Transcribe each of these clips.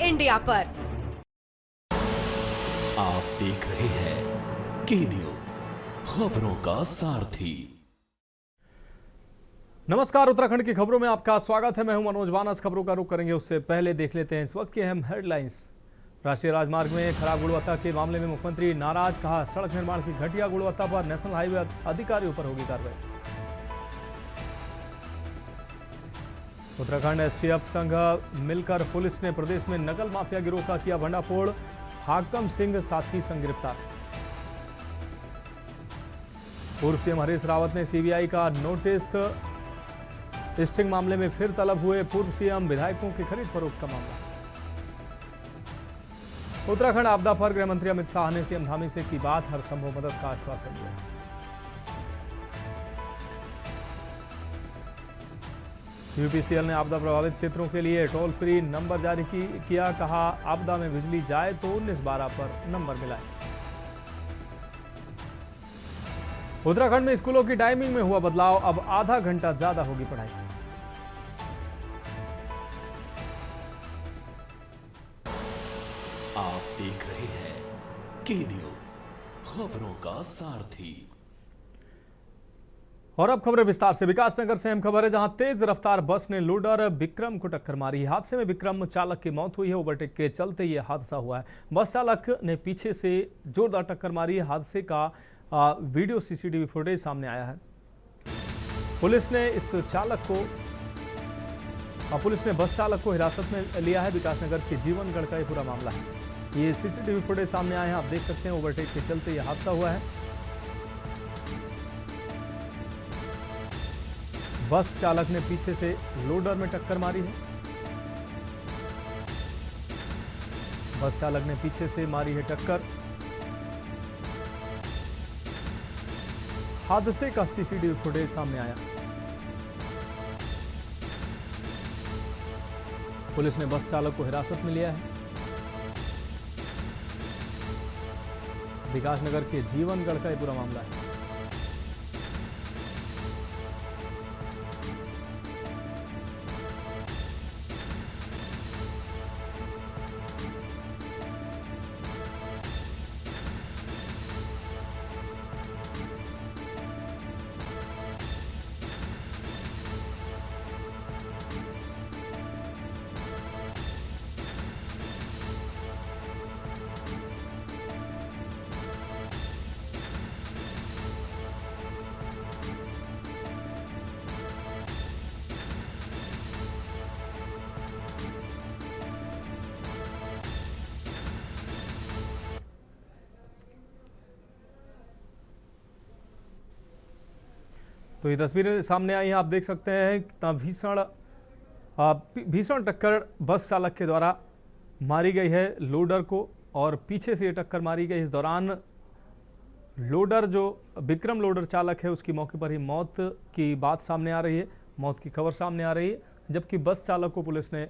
India पर। आप देख रहे हैं के न्यूज, खबरों का सारथी। नमस्कार, उत्तराखंड की खबरों में आपका स्वागत है। मैं हूं मनोज वानस। खबरों का रुख करेंगे उससे पहले देख लेते हैं इस वक्त की अहम हेडलाइंस। राष्ट्रीय राजमार्ग में खराब गुणवत्ता के मामले में मुख्यमंत्री नाराज, कहा सड़क निर्माण की घटिया गुणवत्ता पर नेशनल हाईवे अधिकारियों पर होगी कार्रवाई। उत्तराखंड एसटीएफ संघ मिलकर पुलिस ने प्रदेश में नकल माफिया गिरोह का किया भंडाफोड़, हाकम सिंह साथी संग गिरफ्तार। पूर्व सीएम हरीश रावत ने सीबीआई का नोटिस, स्टिंग मामले में फिर तलब हुए पूर्व सीएम, विधायकों की खरीद फरोख्त का मामला। उत्तराखंड आपदा पर गृह मंत्री अमित शाह ने सीएम धामी से की बात, हर संभव मदद का आश्वासन दिया। यूपीसीएल ने आपदा प्रभावित क्षेत्रों के लिए टोल फ्री नंबर जारी किया, कहा आपदा में बिजली जाए तो 1912 पर नंबर मिलाएं। उत्तराखंड में स्कूलों की टाइमिंग में हुआ बदलाव, अब आधा घंटा ज्यादा होगी पढ़ाई। आप देख रहे हैं के न्यूज, खबरों का सारथी। और अब खबरें विस्तार से। विकासनगर से अहम खबर है, जहां तेज रफ्तार बस ने लोडर विक्रम को टक्कर मारी। हादसे में विक्रम चालक की मौत हुई है। ओवरटेक के चलते यह हादसा हुआ है। बस चालक ने पीछे से जोरदार टक्कर मारी। हादसे का वीडियो सीसीटीवी फुटेज सामने आया है। पुलिस ने बस चालक को हिरासत में लिया है। विकासनगर के जीवनगढ़ का यह पूरा मामला है। ये सीसीटीवी फुटेज सामने आए हैं, आप देख सकते हैं। ओवरटेक के चलते यह हादसा हुआ है। बस चालक ने पीछे से लोडर में टक्कर मारी है। बस चालक ने पीछे से मारी है टक्कर। हादसे का सीसीटीवी फुटेज सामने आया। पुलिस ने बस चालक को हिरासत में लिया है। विकासनगर के जीवनगढ़ का यह पूरा मामला है। तो ये तस्वीरें सामने आई हैं, आप देख सकते हैं। कितना भीषण टक्कर बस चालक के द्वारा मारी गई है लोडर को, और पीछे से ये टक्कर मारी गई। इस दौरान लोडर, जो विक्रम लोडर चालक है, उसकी मौके पर ही मौत की बात सामने आ रही है, मौत की खबर सामने आ रही है, जबकि बस चालक को पुलिस ने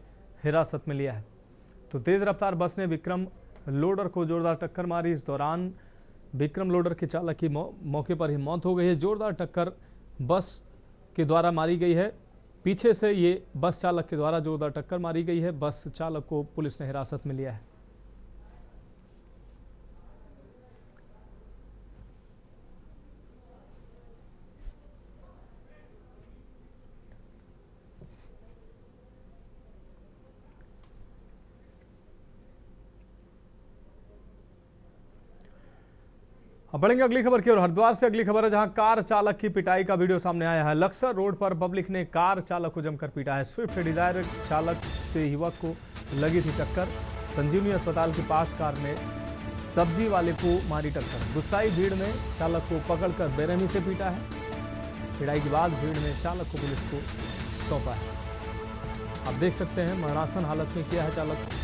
हिरासत में लिया है। तो तेज रफ्तार बस ने विक्रम लोडर को जोरदार टक्कर मारी। इस दौरान विक्रम लोडर के चालक की मौके पर ही मौत हो गई है। जोरदार टक्कर बस के द्वारा मारी गई है। पीछे से ये बस चालक के द्वारा जोरदार टक्कर मारी गई है। बस चालक को पुलिस ने हिरासत में लिया है। अब बढ़ेंगे अगली खबर की ओर। हरिद्वार से अगली खबर है, जहां कार चालक की पिटाई का वीडियो सामने आया है। लक्सर रोड पर पब्लिक ने कार चालक को जमकर पीटा है। स्विफ्ट डिजायर चालक से युवक को लगी थी टक्कर। संजीवनी अस्पताल के पास कार ने सब्जी वाले को मारी टक्कर। गुस्साई भीड़ ने चालक को पकड़कर बेरहमी से पीटा है। पिटाई के बाद भीड़ ने चालक को पुलिस को सौंपा है। आप देख सकते हैं, मरणासन हालत में किया है चालक को।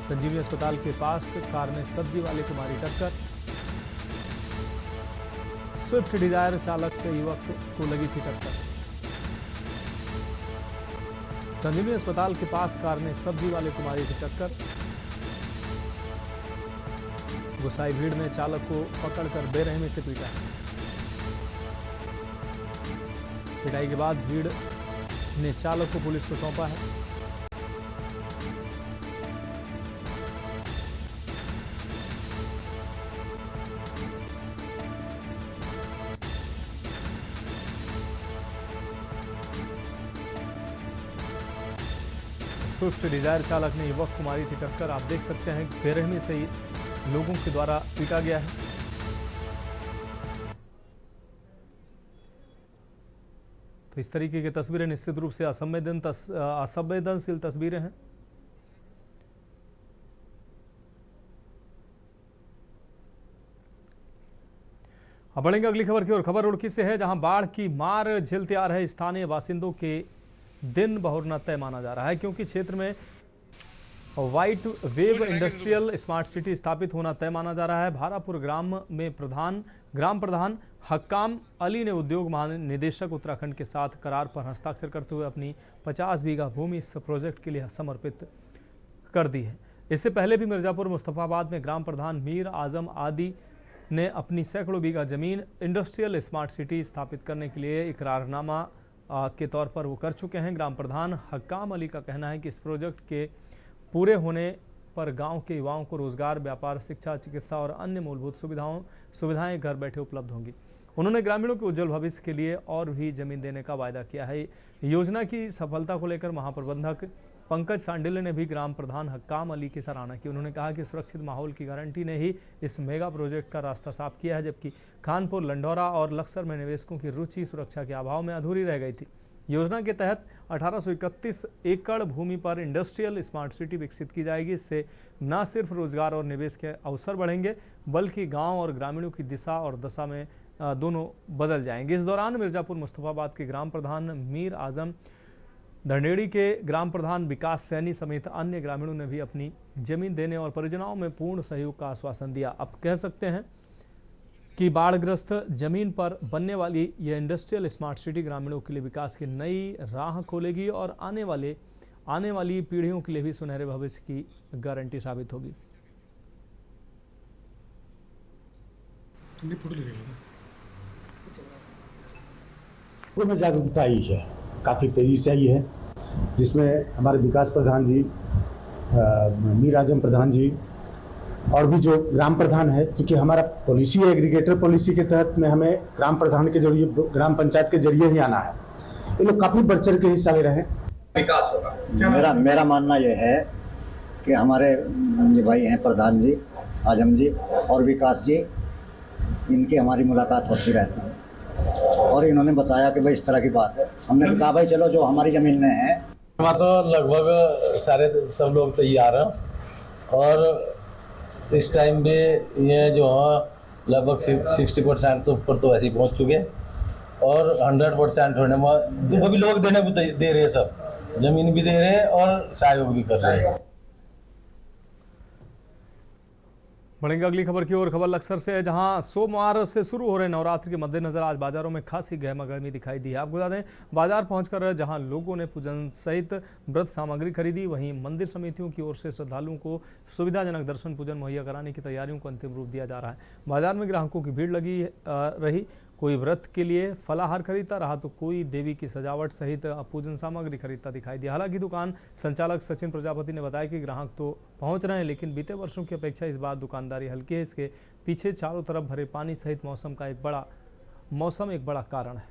संजीवनी अस्पताल के पास कार ने सब्जी वाले को मारी टक्कर। स्विफ्ट डिजायर चालक से युवक को लगी थी टक्कर। संजीवनी अस्पताल के पास कार ने सब्जी वाले को मारी थी टक्कर। गुस्साई भीड़ ने चालक को पकड़कर बेरहमी से पीटा। पिटाई के बाद भीड़ ने चालक को पुलिस को सौंपा है। स्विफ्ट डिजायर चालक ने युवक को मारी थी टक्कर। आप देख सकते हैं बेरहमी से ही लोगों के द्वारा पीटा गया है। तो इस तरीके की तस्वीरें निश्चित रूप से असंवेदनशील तस्वीरें हैं। अब बढ़ेंगे अगली खबर की ओर। खबर रुड़की से है, जहां बाढ़ की मार झेलते आ रहे स्थानीय बासिंदों के दिन बहुरना तय माना जा रहा है, क्योंकि क्षेत्र में white wave industrial smart city स्थापित होना तय माना जा रहा है। भारापुर ग्राम में ग्राम प्रधान हक्काम अली ने उद्योग महानिदेशक उत्तराखंड के साथ करार पर हस्ताक्षर करते हुए अपनी 50 बीघा भूमि इस प्रोजेक्ट के लिए समर्पित कर दी है। इससे पहले भी मिर्जापुर मुस्तफाबाद में ग्राम प्रधान मीर आजम आदि ने अपनी सैकड़ों बीघा जमीन इंडस्ट्रियल स्मार्ट सिटी स्थापित करने के लिए इकरारनामा के तौर पर वो कर चुके हैं। ग्राम प्रधान हक्काम अली का कहना है कि इस प्रोजेक्ट के पूरे होने पर गांव के युवाओं को रोजगार, व्यापार, शिक्षा, चिकित्सा और अन्य मूलभूत सुविधाएं घर बैठे उपलब्ध होंगी। उन्होंने ग्रामीणों के उज्जवल भविष्य के लिए और भी जमीन देने का वायदा किया है। योजना की सफलता को लेकर महाप्रबंधक पंकज सांडिल्य ने भी ग्राम प्रधान हक्काम अली की सराहना की। उन्होंने कहा कि सुरक्षित माहौल की गारंटी ने ही इस मेगा प्रोजेक्ट का रास्ता साफ किया है, जबकि खानपुर, लंढौरा और लक्सर में निवेशकों की रुचि सुरक्षा के अभाव में अधूरी रह गई थी। योजना के तहत 1831 एकड़ भूमि पर इंडस्ट्रियल स्मार्ट सिटी विकसित की जाएगी। इससे न सिर्फ रोजगार और निवेश के अवसर बढ़ेंगे, बल्कि गांव और ग्रामीणों की दिशा और दशा में दोनों बदल जाएंगे। इस दौरान मिर्जापुर मुस्तफाबाद के ग्राम प्रधान मीर आजम, धनेड़ी के ग्राम प्रधान विकास सैनी समेत अन्य ग्रामीणों ने भी अपनी जमीन देने और परियोजनाओं में पूर्ण सहयोग का आश्वासन दिया। अब कह सकते हैं कि बाढ़ग्रस्त जमीन पर बनने वाली यह इंडस्ट्रियल स्मार्ट सिटी ग्रामीणों के लिए विकास की नई राह खोलेगी और आने वाली पीढ़ियों के लिए भी सुनहरे भविष्य की गारंटी साबित होगी। में जागरूकता आई है, काफ़ी तेज़ी से आई है, जिसमें हमारे विकास प्रधान जी, मीर आजम प्रधान जी और भी जो ग्राम प्रधान है, क्योंकि हमारा पॉलिसी है एग्रीगेटर पॉलिसी के तहत में हमें ग्राम प्रधान के जरिए, ग्राम पंचायत के जरिए ही आना है। ये लोग काफ़ी बढ़ चढ़ के हिस्सा ले रहे हैं। विकास होगा। मेरा मानना यह है कि हमारे ये भाई हैं प्रधान जी, आजम जी और विकास जी, इनकी हमारी मुलाकात होती रहती है और इन्होंने बताया कि भाई इस तरह की बात है। हमने कहा भाई चलो जो हमारी ज़मीन में है। वहाँ तो लगभग सब लोग तैयार हैं और इस टाइम पे ये जो है लगभग 60% तो ऊपर तो ऐसे ही पहुँच चुके और 100% होने में तो भी लोग देने को दे रहे हैं, सब ज़मीन भी दे रहे हैं और सहयोग भी कर रहे हैं। बढ़ेंगे अगली खबर की ओर। खबर लक्सर से है, जहां सोमवार से शुरू हो रहे नवरात्र के मद्देनजर आज बाजारों में खासी गहमागहमी दिखाई दी है। आपको बता दें, बाजार पहुंचकर जहां लोगों ने पूजन सहित व्रत सामग्री खरीदी, वहीं मंदिर समितियों की ओर से श्रद्धालुओं को सुविधाजनक दर्शन पूजन मुहैया कराने की तैयारियों को अंतिम रूप दिया जा रहा है। बाजार में ग्राहकों की भीड़ लगी रही। कोई व्रत के लिए फलाहार खरीदता रहा तो कोई देवी की सजावट सहित पूजन सामग्री खरीदता दिखाई दिया। हालांकि दुकान संचालक सचिन प्रजापति ने बताया कि ग्राहक तो पहुंच रहे हैं, लेकिन बीते वर्षों की अपेक्षा इस बार दुकानदारी हल्की है। इसके पीछे चारों तरफ भरे पानी सहित मौसम एक बड़ा कारण है।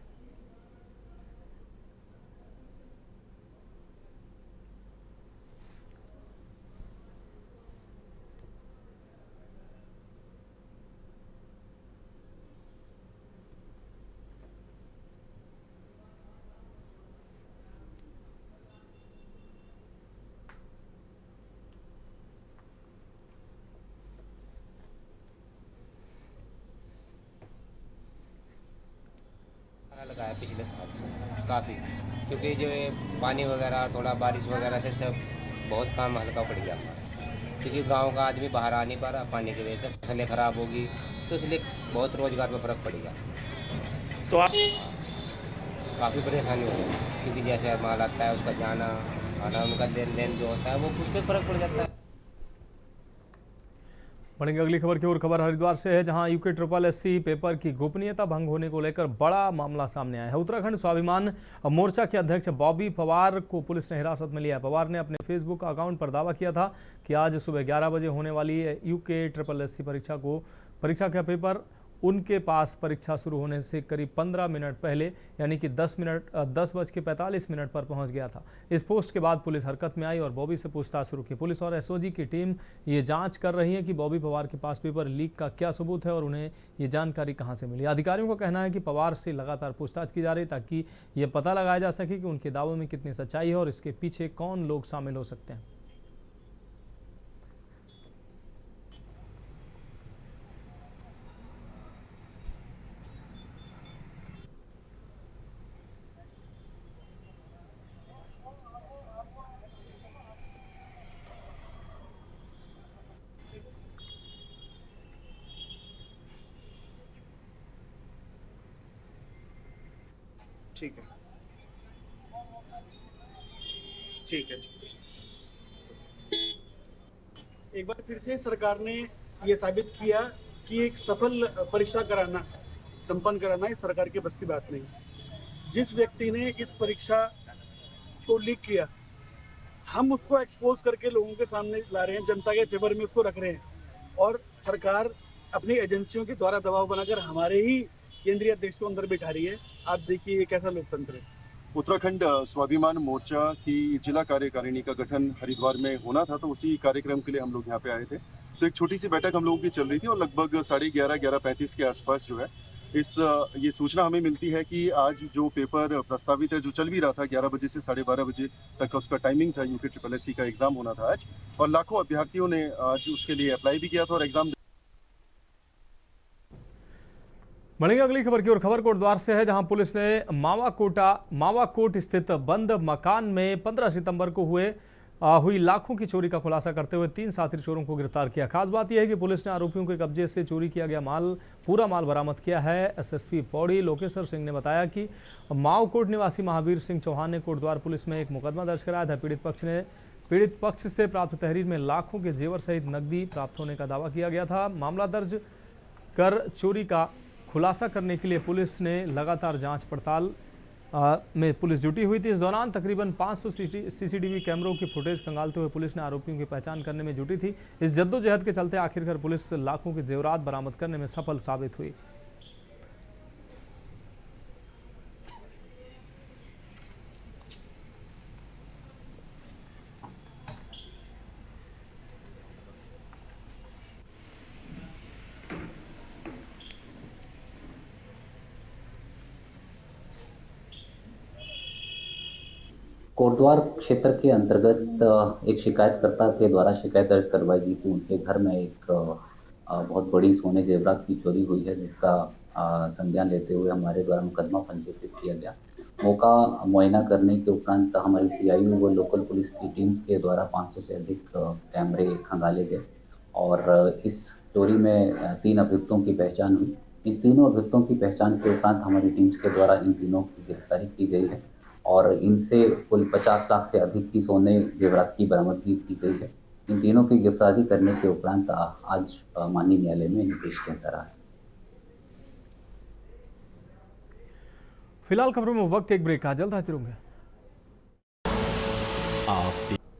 लगाया पिछले साल से काफ़ी, क्योंकि जो पानी वगैरह थोड़ा बारिश वगैरह से सब बहुत काम हल्का पड़ गया, क्योंकि गांव का आदमी बाहर आ नहीं पा रहा पानी की वजह से, फसलें ख़राब होगी तो इसलिए बहुत रोज़गार पर फ़र्क पड़ेगा। तो आप काफ़ी परेशानी हो गई, क्योंकि जैसे माल आता है उसका जाना आना, उनका लेन देन जो होता है वो उस पर फ़र्क पड़ जाता है। बढ़ेंगे अगली खबर की ओर। खबर हरिद्वार से है, जहां यूके SSC पेपर की गोपनीयता भंग होने को लेकर बड़ा मामला सामने आया है। उत्तराखंड स्वाभिमान मोर्चा के अध्यक्ष बॉबी पवार को पुलिस ने हिरासत में लिया है। पवार ने अपने फेसबुक अकाउंट पर दावा किया था कि आज सुबह 11 बजे होने वाली यूके SSC परीक्षा का पेपर उनके पास परीक्षा शुरू होने से करीब 15 मिनट पहले यानी कि 10:45 पर पहुंच गया था। इस पोस्ट के बाद पुलिस हरकत में आई और बॉबी से पूछताछ शुरू की। पुलिस और एसओजी की टीम ये जांच कर रही है कि बॉबी पवार के पास पेपर लीक का क्या सबूत है और उन्हें ये जानकारी कहां से मिली। अधिकारियों का कहना है कि पवार से लगातार पूछताछ की जा रही ताकि ये पता लगाया जा सके कि उनके दावों में कितनी सच्चाई है और इसके पीछे कौन लोग शामिल हो सकते हैं। ठीक है, ठीक है। एक बार फिर से सरकार ने यह साबित किया कि एक सफल परीक्षा संपन्न कराना ये सरकार के बस की बात नहीं। जिस व्यक्ति ने इस परीक्षा को लीक किया, हम उसको एक्सपोज करके लोगों के सामने ला रहे हैं, जनता के फेवर में उसको रख रहे हैं और सरकार अपनी एजेंसियों के द्वारा दबाव बनाकर हमारे ही केंद्रीय अध्यक्ष को अंदर बिठा रही है। आप देखिए ये कैसा लोकतंत्र है। उत्तराखंड स्वाभिमान मोर्चा की जिला कार्यकारिणी का गठन हरिद्वार में होना था, तो उसी कार्यक्रम के लिए हम लोग यहाँ पे आए थे। तो एक छोटी सी बैठक हम लोगों की चल रही थी और लगभग 11:30 के आसपास जो है ये सूचना हमें मिलती है कि आज जो पेपर प्रस्तावित है, जो चल भी रहा था 11 बजे से 12:30 बजे तक का उसका टाइमिंग था, UPSSC का एग्जाम होना था आज, और लाखों अभ्यर्थियों ने आज उसके लिए अप्लाई भी किया था और एग्जाम। बढ़ेंगे अगली खबर की ओर। खबर कोटद्वार से है, जहां पुलिस ने मावाकोट स्थित बंद मकान में 15 सितंबर को हुई लाखों की चोरी का खुलासा करते हुए 3 साथी चोरों को गिरफ्तार किया। खास बात यह है कि पुलिस ने आरोपियों के कब्जे से चोरी किया गया पूरा माल बरामद किया है। SSP पौड़ी लोकेश्वर सिंह ने बताया कि मावाकोट निवासी महावीर सिंह चौहान ने कोटद्वार पुलिस में एक मुकदमा दर्ज कराया था। पीड़ित पक्ष से प्राप्त तहरीर में लाखों के जेवर सहित नकदी प्राप्त होने का दावा किया गया था। मामला दर्ज कर चोरी का खुलासा करने के लिए पुलिस ने लगातार जांच पड़ताल में पुलिस जुटी हुई थी। इस दौरान तकरीबन 500 CCTV कैमरों की फुटेज खंगालते हुए पुलिस ने आरोपियों की पहचान करने में जुटी थी। इस जद्दोजहद के चलते आखिरकार पुलिस लाखों के जेवरात बरामद करने में सफल साबित हुई। कोटद्वार क्षेत्र के अंतर्गत एक शिकायतकर्ता के द्वारा शिकायत दर्ज करवाई गई कि उनके घर में एक बहुत बड़ी सोने जेवरात की चोरी हुई है, जिसका संज्ञान लेते हुए हमारे द्वारा मुकदमा पंजीकृत किया गया। मौका मुआयना करने के उपरांत हमारी CIU व लोकल पुलिस की टीम के द्वारा 500 से अधिक कैमरे खंगाले गए और इस चोरी में 3 अभियुक्तों की पहचान हुई। इन तीनों अभियुक्तों की पहचान के उपरांत हमारी टीम्स के द्वारा इन तीनों की गिरफ्तारी की गई है और इनसे कुल 50 लाख से अधिक की सोने जेवरात की बरामदगी की गई है। इन तीनों की गिरफ्तारी करने के उपरांत आज माननीय न्यायालय में इन्हें पेश किया जा रहा है। फिलहाल खबरों में वक्त एक ब्रेक का, जल्द हाजिर होंगे।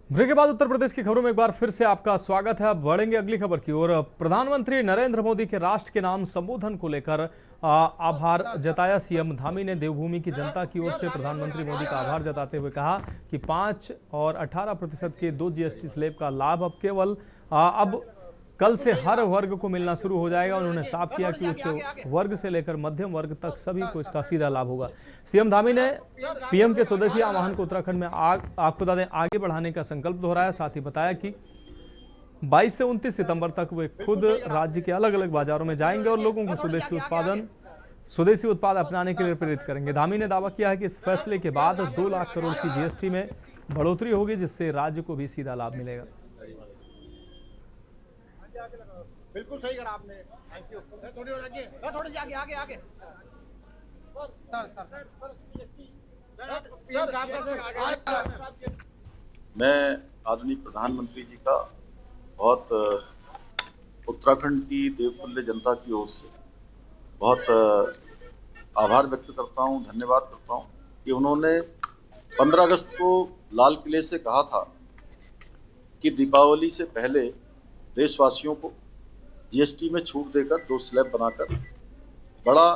ब्रेक के बाद उत्तर प्रदेश की खबरों में एक बार फिर से आपका स्वागत है। अब बढ़ेंगे अगली खबर की ओर। प्रधानमंत्री नरेंद्र मोदी के राष्ट्र के नाम संबोधन को लेकर आभार जताया। CM धामी ने देवभूमि की जनता की ओर से प्रधानमंत्री मोदी का आभार जताते हुए कहा कि 5 और 18% के 2 GST स्लैब का लाभ अब कल से हर वर्ग को मिलना शुरू हो जाएगा। उन्होंने साफ किया कि उच्च वर्ग से लेकर मध्यम वर्ग तक सभी को इसका सीधा लाभ होगा। CM धामी ने PM के स्वदेशी आह्वान को उत्तराखंड में आगे बढ़ाने का संकल्प दोहराया। साथ ही बताया कि 22 से 29 सितंबर तक वे खुद राज्य के अलग अलग बाजारों में जाएंगे और लोगों को स्वदेशी उत्पाद अपनाने के लिए प्रेरित करेंगे। धामी ने दावा किया है कि इस फैसले के बाद 2 लाख करोड़ की GST में बढ़ोतरी होगी, जिससे राज्य को भी सीधा लाभ मिलेगा। बिल्कुल सही करा आपने, थैंक यू। थोड़ी आगे मैं आदरणीय प्रधानमंत्री जी का बहुत उत्तराखंड की देवतुल्य जनता की ओर से बहुत आभार व्यक्त करता हूं, धन्यवाद करता हूं कि उन्होंने 15 अगस्त को लाल किले से कहा था कि दीपावली से पहले देशवासियों को GST में छूट देकर 2 स्लैब बनाकर बड़ा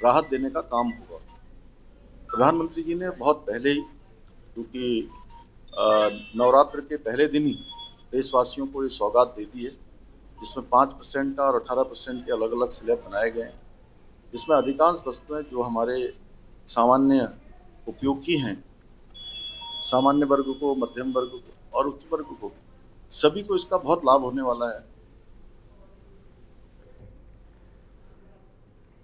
राहत देने का काम होगा। प्रधानमंत्री जी ने बहुत पहले ही, क्योंकि नवरात्र के पहले दिन ही देशवासियों को ये सौगात दे दी है, जिसमें 5% का और 18% के अलग अलग स्लैब बनाए गए हैं, जिसमें अधिकांश वस्तुएं जो हमारे सामान्य उपयोग की हैं, सामान्य वर्ग को, मध्यम वर्ग को और उच्च वर्ग को, सभी को इसका बहुत लाभ होने वाला है।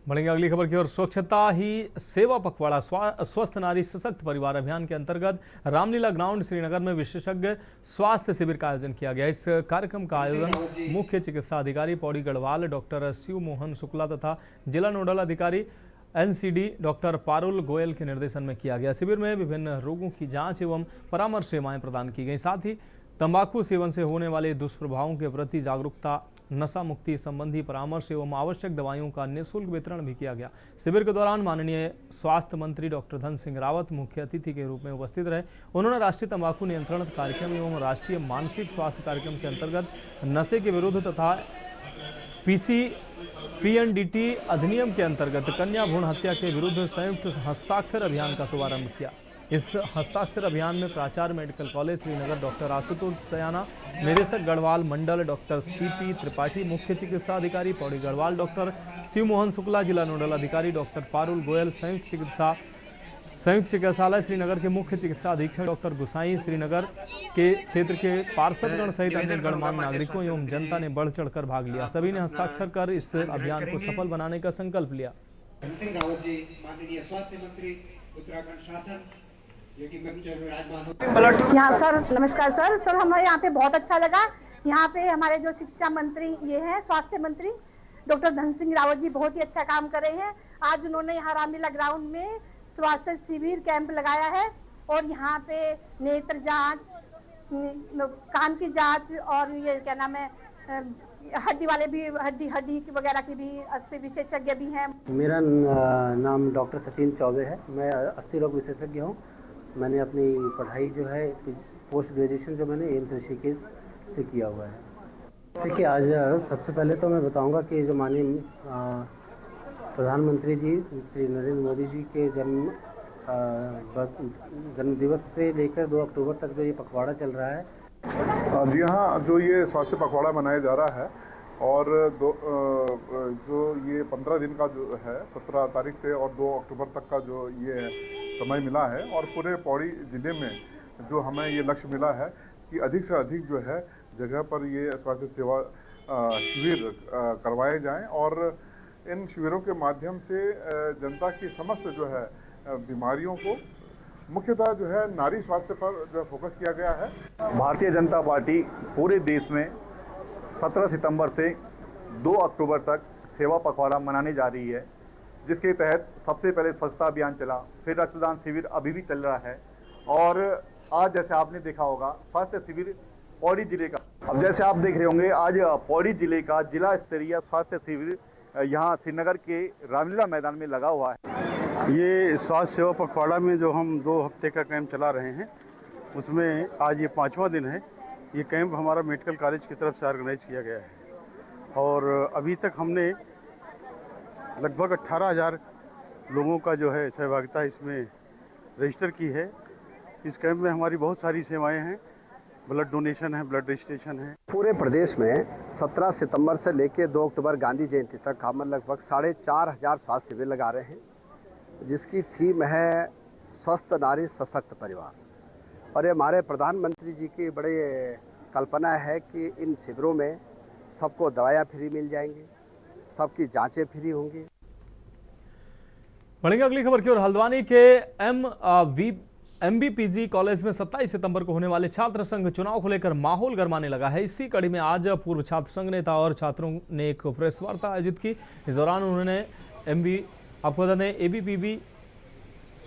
बढ़ेंगे अगली खबर की ओर। स्वच्छता ही सेवा पखवाड़ा स्वस्थ नारी सशक्त परिवार अभियान के अंतर्गत रामलीला ग्राउंड श्रीनगर में विशेषज्ञ स्वास्थ्य शिविर का आयोजन किया गया। इस कार्यक्रम का आयोजन मुख्य चिकित्सा अधिकारी पौड़ी गढ़वाल डॉक्टर शिव मोहन शुक्ला तथा जिला नोडल अधिकारी एनसीडी डॉक्टर पारुल गोयल के निर्देशन में किया गया। शिविर में विभिन्न रोगों की जाँच एवं परामर्श सेवाएं प्रदान की गई। साथ ही तंबाकू सेवन से होने वाले दुष्प्रभावों के प्रति जागरूकता, नशा मुक्ति संबंधी परामर्श एवं आवश्यक दवाइयों का निःशुल्क वितरण भी किया गया। शिविर के दौरान माननीय स्वास्थ्य मंत्री डॉक्टर धन सिंह रावत मुख्य अतिथि के रूप में उपस्थित रहे। उन्होंने राष्ट्रीय तंबाकू नियंत्रण कार्यक्रम एवं राष्ट्रीय मानसिक स्वास्थ्य कार्यक्रम के अंतर्गत नशे के विरुद्ध तथा PNDT अधिनियम के अंतर्गत कन्या भ्रूण हत्या के विरुद्ध संयुक्त हस्ताक्षर अभियान का शुभारंभ किया। इस हस्ताक्षर अभियान में प्राचार्य medical college Srinagar doctor Ashutosh Sayana, निदेशक गढ़वाल मंडल डॉक्टर CP त्रिपाठी, मुख्य चिकित्सा अधिकारी पौड़ी गढ़वाल डॉक्टर शिव मोहन शुक्ला, जिला नोडल अधिकारी डॉक्टर पारुल गोयल, संयुक्त चिकित्सालय श्रीनगर के मुख्य चिकित्सा अधीक्षक डॉक्टर गुसाई, श्रीनगर के क्षेत्र के पार्षदगण सहित अन्य गणमान्य नागरिकों एवं जनता ने बढ़ चढ़कर भाग लिया। सभी ने हस्ताक्षर कर इस अभियान को सफल बनाने का संकल्प लिया। यहाँ सर नमस्कार सर हमें यहाँ पे बहुत अच्छा लगा। यहाँ पे हमारे जो शिक्षा मंत्री ये हैं, स्वास्थ्य मंत्री डॉक्टर धन सिंह रावत जी बहुत ही अच्छा काम कर रहे हैं। आज उन्होंने यहाँ रामलीला ग्राउंड में स्वास्थ्य शिविर कैंप लगाया है और यहाँ पे नेत्र जांच, कान की जांच और ये क्या नाम है हड्डी वाले भी हड्डी वगैरह की भी अस्थि विशेषज्ञ भी हैं। मेरा नाम डॉक्टर सचिन चौबे है। मैं अस्थि रोग विशेषज्ञ हूँ। मैंने अपनी पढ़ाई जो है पोस्ट ग्रेजुएशन जो मैंने एम्स ऋषिकेश से किया हुआ है। देखिए आज सबसे पहले तो मैं बताऊंगा कि जो माननीय प्रधानमंत्री जी श्री नरेंद्र मोदी जी के जन्म दिवस से लेकर 2 अक्टूबर तक जो ये पखवाड़ा चल रहा है। जी हाँ, जो ये स्वास्थ्य पखवाड़ा मनाया जा रहा है और जो ये 15 दिन का जो है 17 तारीख से और 2 अक्टूबर तक का जो ये समय मिला है और पूरे पौड़ी ज़िले में जो हमें ये लक्ष्य मिला है कि अधिक से अधिक जो है जगह पर ये स्वास्थ्य सेवा शिविर करवाए जाएं और इन शिविरों के माध्यम से जनता की समस्त जो है बीमारियों को मुख्यतः जो है नारी स्वास्थ्य पर जो फोकस किया गया है। भारतीय जनता पार्टी पूरे देश में 17 सितंबर से 2 अक्टूबर तक सेवा पखवाड़ा मनाने जा रही है, जिसके तहत सबसे पहले स्वच्छता अभियान चला, फिर रक्तदान शिविर अभी भी चल रहा है और आज जैसे आपने देखा होगा स्वास्थ्य शिविर पौड़ी जिले का, अब जैसे आप देख रहे होंगे आज पौड़ी जिले का जिला स्तरीय स्वास्थ्य शिविर यहाँ श्रीनगर के रामलीला मैदान में लगा हुआ है। ये स्वास्थ्य सेवा पखवाड़ा में जो हम 2 हफ्ते का कैंप चला रहे हैं उसमें आज ये 5वां दिन है। ये कैंप हमारा मेडिकल कॉलेज की तरफ से ऑर्गेनाइज किया गया है और अभी तक हमने लगभग 18,000 लोगों का जो है सहभागिता इसमें रजिस्टर की है। इस कैंप में हमारी बहुत सारी सेवाएं हैं, ब्लड डोनेशन है, ब्लड रजिस्ट्रेशन है। पूरे प्रदेश में 17 सितंबर से लेकर 2 अक्टूबर गांधी जयंती तक हम लगभग 4,500 स्वास्थ्य शिविर लगा रहे हैं, जिसकी थीम है स्वस्थ नारी सशक्त परिवार। और ये हमारे प्रधानमंत्री जी की बड़ी कल्पना है कि इन शिविरों में सबको दवाइयाँ फ्री मिल जाएंगी, सबकी जांचें फ्री होंगी। बढ़ेंगे अगली खबर की ओर। हल्द्वानी के MBPG कॉलेज में 27 सितंबर को होने वाले छात्र संघ चुनाव को लेकर माहौल गरमाने लगा है। इसी कड़ी में आज पूर्व छात्र संघ नेता और छात्रों ने एक प्रेस वार्ता आयोजित की। इस दौरान उन्होंने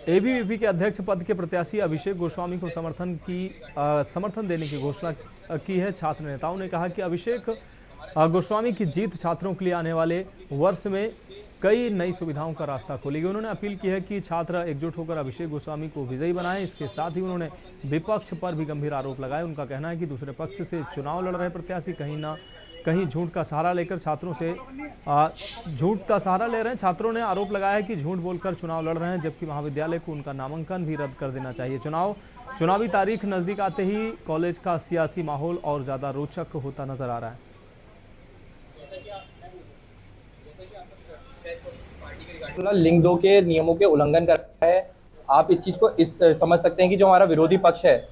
ABVP के अध्यक्ष पद के प्रत्याशी अभिषेक गोस्वामी को समर्थन देने की घोषणा की है। छात्र नेताओं ने कहा कि अभिषेक गोस्वामी की जीत छात्रों के लिए आने वाले वर्ष में कई नई सुविधाओं का रास्ता खोलेगी। उन्होंने अपील की है कि छात्र एकजुट होकर अभिषेक गोस्वामी को विजयी बनाएं। इसके साथ ही उन्होंने विपक्ष पर भी गंभीर आरोप लगाए। उनका कहना है कि दूसरे पक्ष से चुनाव लड़ रहे प्रत्याशी कहीं ना कहीं झूठ का सहारा लेकर छात्रों से झूठ का सहारा ले रहे हैं। छात्रों ने आरोप लगाया है कि झूठ बोलकर चुनाव लड़ रहे हैं, जबकि महाविद्यालय को उनका नामांकन भी रद्द कर देना चाहिए। चुनावी तारीख नजदीक आते ही कॉलेज का सियासी माहौल और ज्यादा रोचक होता नजर आ रहा है। लिंग 2 के नियमों के उल्लंघन कर रहा है। आप इस चीज को समझ सकते हैं कि जो हमारा विरोधी पक्ष है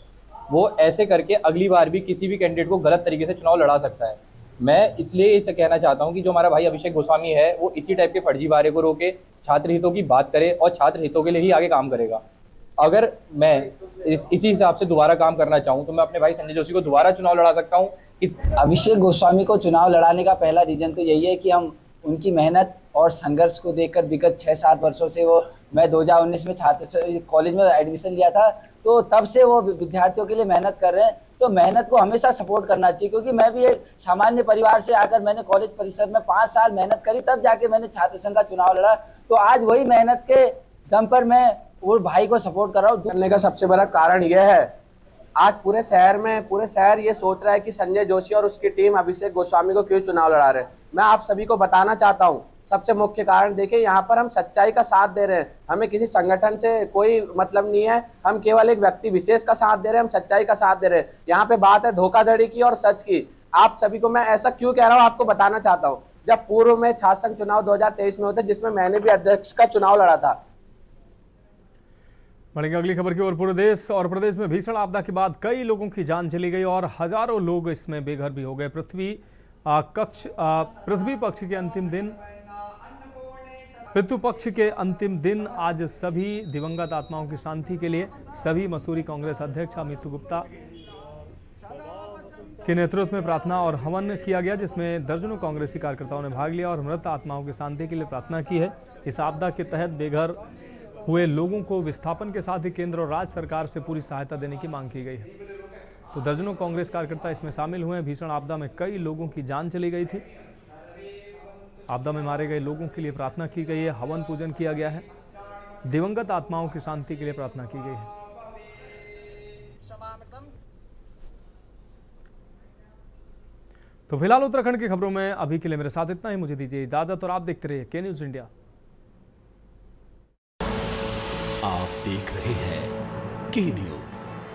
वो ऐसे करके अगली बार भी किसी भी कैंडिडेट को गलत तरीके से चुनाव लड़ा सकता है। मैं इसलिए ये कहना चाहता हूं कि जो हमारा भाई अभिषेक गोस्वामी है वो इसी टाइप के फर्जीवाड़े को रोके, छात्र हितों की बात करे और छात्र हितों के लिए ही आगे काम करेगा। अगर मैं इसी हिसाब से दोबारा काम करना चाहूँ तो मैं अपने भाई संजय जोशी को दोबारा चुनाव लड़ा सकता हूँ। अभिषेक गोस्वामी को चुनाव लड़ाने का पहला रीजन तो यही है कि हम उनकी मेहनत और संघर्ष को देखकर विगत 6-7 वर्षों से मैं 2019 में छात्र कॉलेज में एडमिशन लिया था, तो तब से वो विद्यार्थियों के लिए मेहनत कर रहे हैं। तो मेहनत को हमेशा सपोर्ट करना चाहिए, क्योंकि मैं भी एक सामान्य परिवार से आकर मैंने कॉलेज परिसर में 5 साल मेहनत करी, तब जाके मैंने छात्र संघ का चुनाव लड़ा। तो आज वही मेहनत के दम पर मैं वो भाई को सपोर्ट कर रहा हूँ। करने का सबसे बड़ा कारण यह है, आज पूरे शहर ये सोच रहा है कि संजय जोशी और उसकी टीम अभिषेक गोस्वामी को क्यों चुनाव लड़ा रहे हैं। मैं आप सभी को बताना चाहता हूँ, सबसे मुख्य कारण देखिए, यहाँ पर हम सच्चाई का साथ दे रहे हैं। हमें किसी संगठन से कोई मतलब नहीं है, हम केवल एक व्यक्ति विशेष का साथ दे रहे हैं, हम सच्चाई का साथ दे रहे हैं। यहाँ पे बात है धोखाधड़ी की और सच की। आप सभी को मैं ऐसा क्यों कह रहा हूँ आपको बताना चाहता हूँ। जब पूर्व में छात्र संघ चुनाव 2023 में होते, जिसमें मैंने भी अध्यक्ष का चुनाव लड़ा था। बढ़ेंगे अगली खबर की ओर। पूरे देश और प्रदेश में भीषण आपदा के बाद कई लोगों की जान चली गई और हजारों लोग इसमें बेघर भी हो गए। पृथ्वी पक्ष के अंतिम दिन आज सभी दिवंगत आत्माओं की शांति के लिए सभी मसूरी कांग्रेस अध्यक्ष अमित गुप्ता के नेतृत्व में प्रार्थना और हवन किया गया, जिसमें दर्जनों कांग्रेसी कार्यकर्ताओं ने भाग लिया और मृत आत्माओं की शांति के लिए प्रार्थना की है। इस आपदा के तहत बेघर हुए लोगों को विस्थापन के साथ ही केंद्र और राज्य सरकार से पूरी सहायता देने की मांग की गई है। तो दर्जनों कांग्रेस कार्यकर्ता इसमें शामिल हुए हैं। भीषण आपदा में कई लोगों की जान चली गई थी। आपदा में मारे गए लोगों के लिए प्रार्थना की गई है, हवन पूजन किया गया है, दिवंगत आत्माओं की शांति के लिए प्रार्थना की गई है। तो फिलहाल उत्तराखंड की खबरों में अभी के लिए मेरे साथ इतना ही। मुझे दीजिए इजाजत और आप देखते रहिए के न्यूज़ इंडिया। आप देख रहे हैं के न्यूज़।